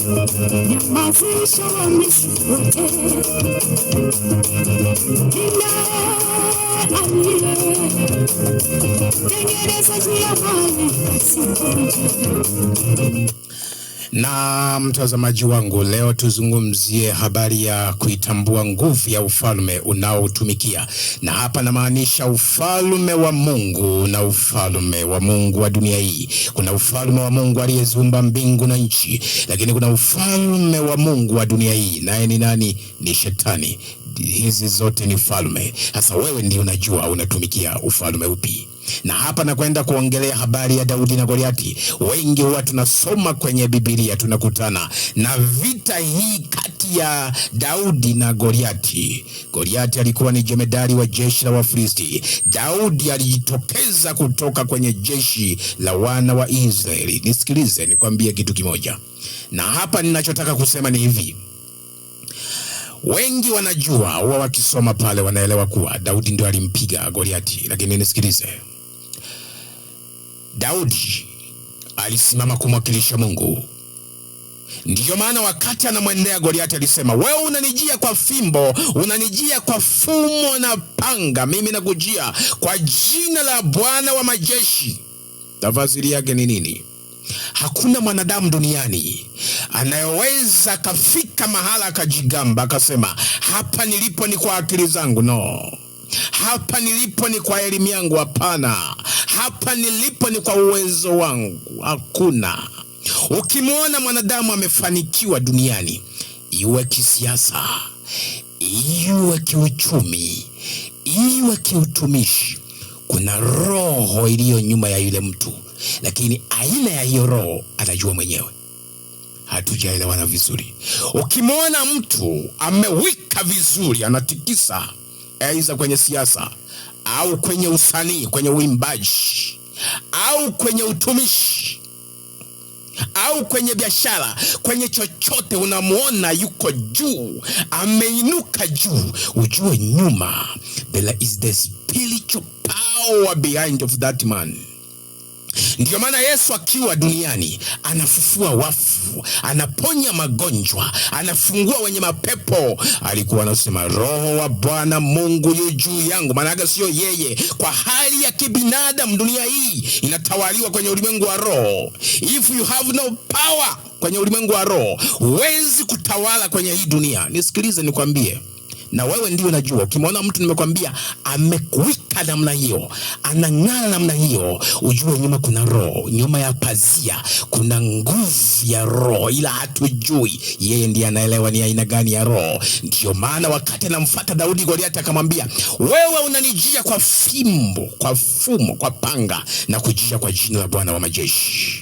nyamazisha Wamisri wote. Kila aliye tengeneza njia mahali pasipo. Na mtazamaji wangu, leo tuzungumzie habari ya kuitambua nguvu ya ufalme unaotumikia. Na hapa namaanisha ufalme wa Mungu na ufalme wa Mungu wa dunia hii. Kuna ufalme wa Mungu aliyeziumba mbingu na nchi, lakini kuna ufalme wa Mungu wa dunia hii, naye ni nani? Ni Shetani. Hizi zote ni falme. Sasa wewe ndio unajua unatumikia ufalme upi. Na hapa nakwenda kuongelea habari ya Daudi na Goliati. Wengi huwa tunasoma kwenye Biblia tunakutana na vita hii kati ya Daudi na Goliati. Goliati alikuwa ni jemedari wa jeshi la Wafilisti. Daudi alijitokeza kutoka kwenye jeshi la wana wa Israeli. Nisikilize nikwambie kitu kimoja. Na hapa ninachotaka kusema ni hivi. Wengi wanajua, huwa wakisoma pale wanaelewa kuwa Daudi ndio alimpiga Goliati, lakini nisikilize. Daudi alisimama kumwakilisha Mungu. Ndiyo maana wakati anamwendea Goliati alisema, wewe unanijia kwa fimbo, unanijia kwa fumo na panga, mimi nakujia kwa jina la Bwana wa majeshi. Tafsiri yake ni nini? Hakuna mwanadamu duniani anayeweza kafika mahala akajigamba akasema, hapa nilipo ni kwa akili zangu. No. Hapa nilipo ni kwa elimu yangu. Hapana. Hapa nilipo ni kwa uwezo wangu. Hakuna. Ukimwona mwanadamu amefanikiwa duniani, iwe kisiasa, iwe kiuchumi, iwe kiutumishi, kuna roho iliyo nyuma ya yule mtu. Lakini aina ya hiyo roho anajua mwenyewe. Hatujaelewana vizuri. Ukimwona mtu amewika vizuri, anatikisa, aidha kwenye siasa au kwenye usanii, kwenye uimbaji au kwenye utumishi au kwenye biashara, kwenye chochote, unamuona yuko juu, ameinuka juu, ujue nyuma there is the spiritual power behind of that man. Ndiyo maana Yesu akiwa duniani anafufua wafu, anaponya magonjwa, anafungua wenye mapepo. Alikuwa anasema, Roho wa Bwana Mungu yu juu yangu. Maana sio yeye. Kwa hali ya kibinadamu, dunia hii inatawaliwa kwenye ulimwengu wa roho. If you have no power kwenye ulimwengu wa roho, huwezi kutawala kwenye hii dunia. Nisikilize nikwambie. Na wewe ndio unajua. Ukimwona mtu nimekwambia amekuwika namna hiyo, anang'ara namna hiyo, ujue nyuma kuna roho. Nyuma ya pazia kuna nguvu ya roho, ila hatujui. Yeye ndiye anaelewa ni aina gani ya roho. Ndio maana wakati anamfuata Daudi, Goliati akamwambia, wewe unanijia kwa fimbo, kwa fumo, kwa panga, na kujia kwa jina la Bwana wa majeshi.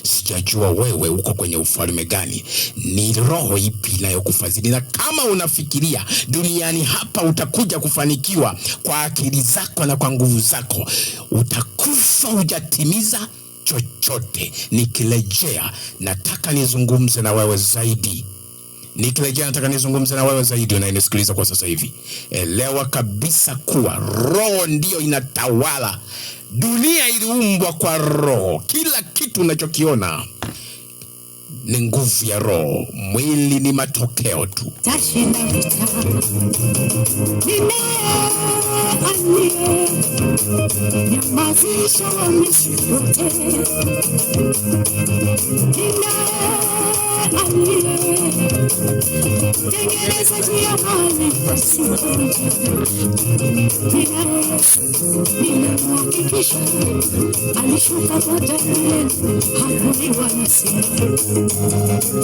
Sijajua wewe uko kwenye ufalme gani, ni roho ipi inayokufadhili. Na kama unafikiria duniani hapa utakuja kufanikiwa kwa akili zako na kwa nguvu zako, utakufa hujatimiza chochote. Nikirejea nataka nizungumze na wewe zaidi. Nataka nizungumze na wewe zaidi unayenisikiliza kwa sasa hivi. Elewa kabisa kuwa roho ndiyo inatawala. Dunia iliumbwa kwa roho. Kila kitu unachokiona ni nguvu ya roho. Mwili ni matokeo tu. Tashinda vita. Nyamazisha Wamisri wote. Tengeneza njia mahali pasipo. Ninamhakikisha alishuka kwa Danieli, hakuliwa na simba.